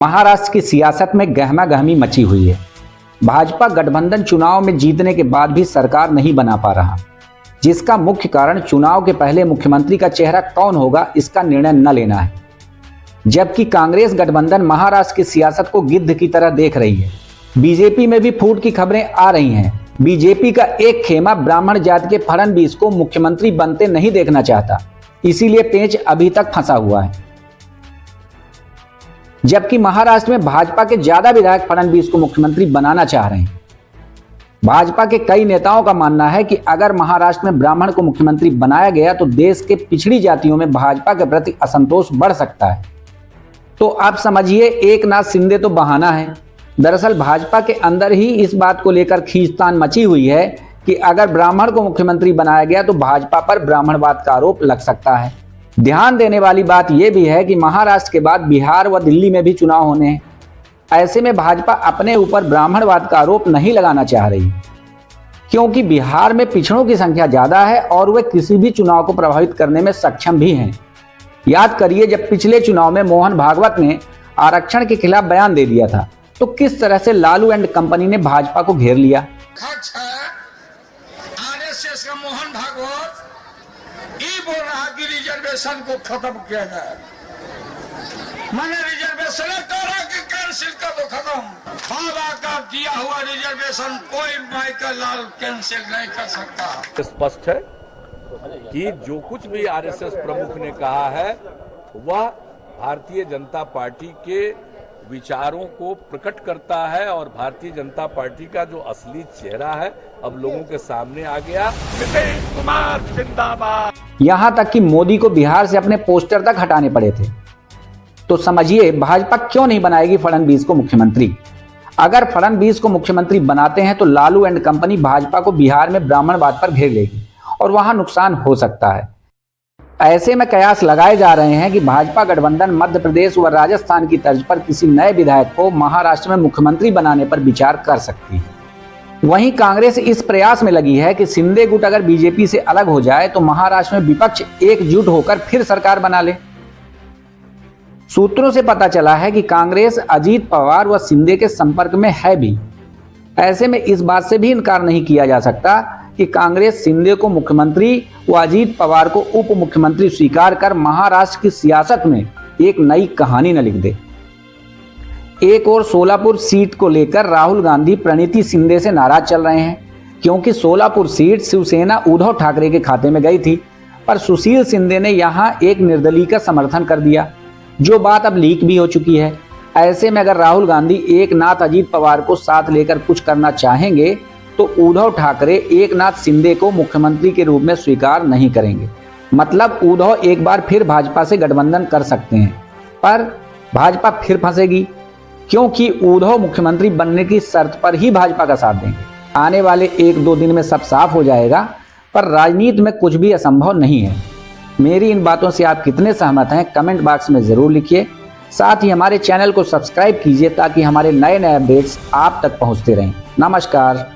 महाराष्ट्र की सियासत में गहमा गहमी मची हुई है। भाजपा गठबंधन चुनाव में जीतने के बाद भी सरकार नहीं बना पा रहा, जिसका मुख्य कारण चुनाव के पहले मुख्यमंत्री का चेहरा कौन होगा इसका निर्णय न लेना है। जबकि कांग्रेस गठबंधन महाराष्ट्र की सियासत को गिद्ध की तरह देख रही है। बीजेपी में भी फूट की खबरें आ रही हैं। बीजेपी का एक खेमा ब्राह्मण जाति के फडणवीस को मुख्यमंत्री बनते नहीं देखना चाहता, इसीलिए पेंच अभी तक फंसा हुआ है। जबकि महाराष्ट्र में भाजपा के ज्यादा विधायक फडणवीस को मुख्यमंत्री बनाना चाह रहे हैं। भाजपा के कई नेताओं का मानना है कि अगर महाराष्ट्र में ब्राह्मण को मुख्यमंत्री बनाया गया तो देश के पिछड़ी जातियों में भाजपा के प्रति असंतोष बढ़ सकता है। तो आप समझिए, एक नाथ शिंदे तो बहाना है। दरअसल भाजपा के अंदर ही इस बात को लेकर खींचतान मची हुई है कि अगर ब्राह्मण को मुख्यमंत्री बनाया गया तो भाजपा पर ब्राह्मणवाद का आरोप लग सकता है। ध्यान देने वाली बात यह भी है कि महाराष्ट्र के बाद बिहार व दिल्ली में भी चुनाव होने हैं। ऐसे में भाजपा अपने ऊपर ब्राह्मणवाद का आरोप नहीं लगाना चाह रही, क्योंकि बिहार में पिछड़ों की संख्या ज्यादा है और वे किसी भी चुनाव को प्रभावित करने में सक्षम भी हैं। याद करिए, जब पिछले चुनाव में मोहन भागवत ने आरक्षण के खिलाफ बयान दे दिया था तो किस तरह से लालू एंड कंपनी ने भाजपा को घेर लिया। आरएसएस का मोहन भागवत ये बोल रहा कि रिजर्वेशन को खत्म किया जाए। मैंने रिजर्वेशन कैंसिल कर दो, खत्म। बाबा का दिया हुआ रिजर्वेशन कोई माइकल लाल कैंसिल नहीं कर सकता। स्पष्ट है कि जो कुछ भी आरएसएस प्रमुख ने कहा है वह भारतीय जनता पार्टी के विचारों को प्रकट करता है और भारतीय जनता पार्टी का जो असली चेहरा है अब लोगों के सामने आ गया। नीतीश कुमार जिंदाबाद। यहां तक कि मोदी को बिहार से अपने पोस्टर तक हटाने पड़े थे। तो समझिए, भाजपा क्यों नहीं बनाएगी फडणवीस को मुख्यमंत्री। अगर फडणवीस को मुख्यमंत्री बनाते हैं तो लालू एंड कंपनी भाजपा को बिहार में ब्राह्मणवाद पर घेर लेगी और वहां नुकसान हो सकता है। ऐसे में कयास लगाए जा रहे हैं कि भाजपा गठबंधन मध्य प्रदेश व राजस्थान की तर्ज पर किसी नए विधायक को महाराष्ट्र में मुख्यमंत्री बनाने पर विचार कर सकती है। वहीं कांग्रेस इस प्रयास में लगी है कि शिंदे गुट अगर बीजेपी से अलग हो जाए तो महाराष्ट्र में विपक्ष एकजुट होकर फिर सरकार बना ले। सूत्रों से पता चला है कि कांग्रेस अजीत पवार व शिंदे के संपर्क में है भी। ऐसे में इस बात से भी इनकार नहीं किया जा सकता कि कांग्रेस शिंदे को मुख्यमंत्री व अजीत पवार को उप मुख्यमंत्री स्वीकार कर महाराष्ट्र की सियासत में एक नई कहानी न लिख दे। एक और सोलापुर सीट को लेकर राहुल गांधी प्रणीति शिंदे से नाराज चल रहे हैं, क्योंकि सोलापुर सीट शिवसेना उद्धव ठाकरे के खाते में गई थी, पर सुशील शिंदे ने यहां एक निर्दलीय का समर्थन कर दिया, जो बात अब लीक भी हो चुकी है। ऐसे में अगर राहुल गांधी एक नाथ अजीत पवार को साथ लेकर कुछ करना चाहेंगे तो उद्धव ठाकरे एक नाथ शिंदे को मुख्यमंत्री के रूप में स्वीकार नहीं करेंगे। मतलब उद्धव एक बार फिर भाजपा से गठबंधन कर सकते हैं, पर भाजपा फिर फंसेगी, क्योंकि उद्धव मुख्यमंत्री बनने की शर्त पर ही भाजपा का साथ देंगे। आने वाले 1-2 दिन में सब साफ हो जाएगा, पर राजनीति में कुछ भी असंभव नहीं है। मेरी इन बातों से आप कितने सहमत हैं कमेंट बॉक्स में जरूर लिखिए। साथ ही हमारे चैनल को सब्सक्राइब कीजिए ताकि हमारे नए अपडेट्स आप तक पहुंचते रहें। नमस्कार।